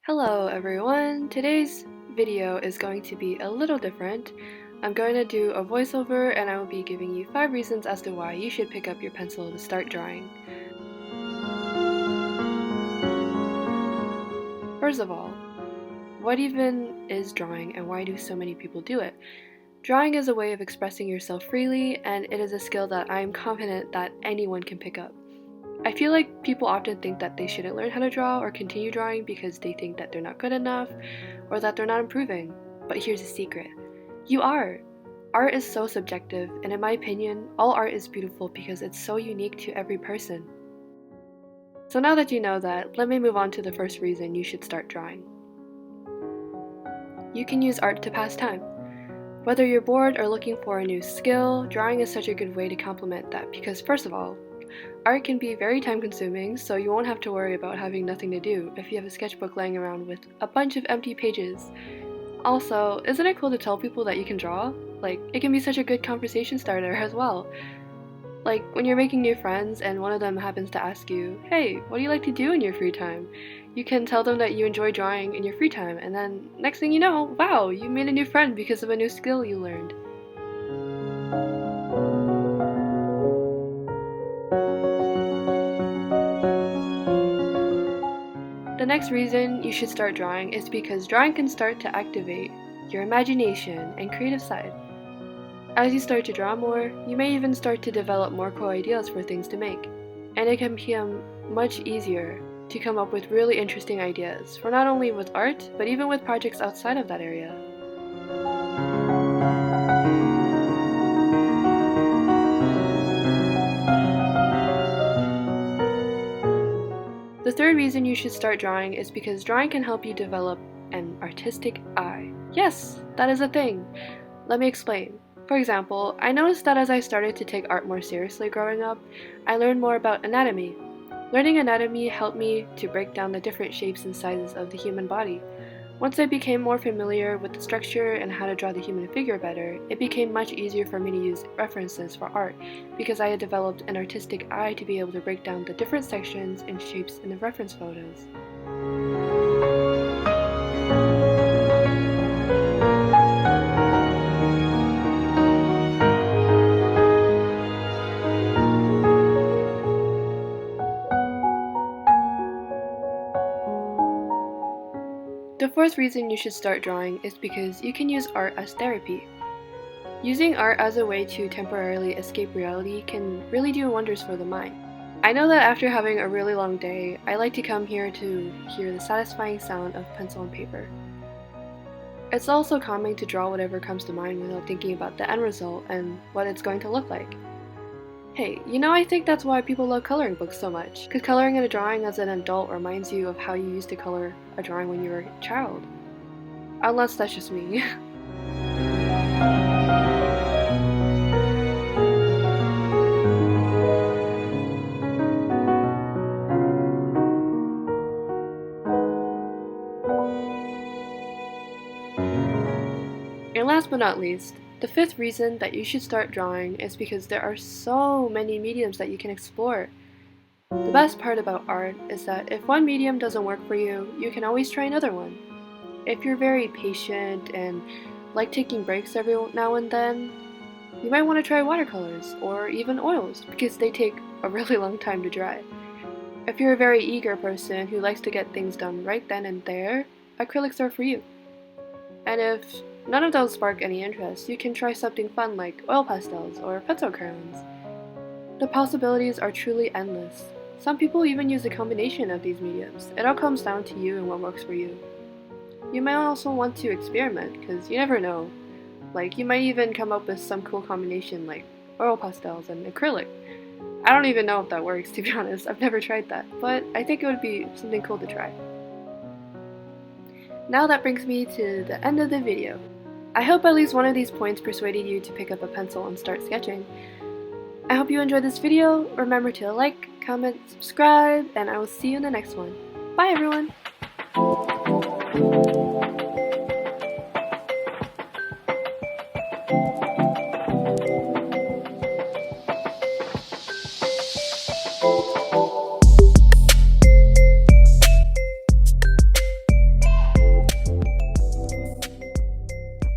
Hello everyone! Today's video is going to be a little different. I'm going to do a voiceover and I will be giving you 5 reasons as to why you should pick up your pencil to start drawing. First of all, what even is drawing and why do so many people do it? Drawing is a way of expressing yourself freely and it is a skill that I am confident that anyone can pick up. I feel like people often think that they shouldn't learn how to draw or continue drawing because they think that they're not good enough or that they're not improving. But here's a secret. You are! Art is so subjective, and in my opinion, all art is beautiful because it's so unique to every person. So now that you know that, let me move on to the first reason you should start drawing. You can use art to pass time. Whether you're bored or looking for a new skill, drawing is such a good way to complement that because first of all, art can be very time-consuming, so you won't have to worry about having nothing to do if you have a sketchbook laying around with a bunch of empty pages. Also, isn't it cool to tell people that you can draw? Like, it can be such a good conversation starter as well. Like, when you're making new friends and one of them happens to ask you, "Hey, what do you like to do in your free time?" You can tell them that you enjoy drawing in your free time, and then next thing you know, wow, you made a new friend because of a new skill you learned. The next reason you should start drawing is because drawing can start to activate your imagination and creative side. As you start to draw more, you may even start to develop more cool ideas for things to make, and it can become much easier to come up with really interesting ideas for not only with art, but even with projects outside of that area. The third reason you should start drawing is because drawing can help you develop an artistic eye. Yes, that is a thing. Let me explain. For example, I noticed that as I started to take art more seriously growing up, I learned more about anatomy. Learning anatomy helped me to break down the different shapes and sizes of the human body. Once I became more familiar with the structure and how to draw the human figure better, it became much easier for me to use references for art because I had developed an artistic eye to be able to break down the different sections and shapes in the reference photos. The fourth reason you should start drawing is because you can use art as therapy. Using art as a way to temporarily escape reality can really do wonders for the mind. I know that after having a really long day, I like to come here to hear the satisfying sound of pencil and paper. It's also calming to draw whatever comes to mind without thinking about the end result and what it's going to look like. Hey, I think that's why people love coloring books so much, because coloring in a drawing as an adult reminds you of how you used to color a drawing when you were a child. Unless that's just me. And last but not least, the fifth reason that you should start drawing is because there are so many mediums that you can explore. The best part about art is that if one medium doesn't work for you, you can always try another one. If you're very patient and like taking breaks every now and then, you might want to try watercolors or even oils because they take a really long time to dry. If you're a very eager person who likes to get things done right then and there, acrylics are for you. And if none of those spark any interest, you can try something fun like oil pastels or pencil crayons. The possibilities are truly endless. Some people even use a combination of these mediums. It all comes down to you and what works for you. You might also want to experiment, because you never know. Like, you might even come up with some cool combination like oil pastels and acrylic. I don't even know if that works, to be honest. I've never tried that, but I think it would be something cool to try. Now that brings me to the end of the video. I hope at least one of these points persuaded you to pick up a pencil and start sketching. I hope you enjoyed this video. Remember to like, comment, subscribe, and I will see you in the next one. Bye everyone!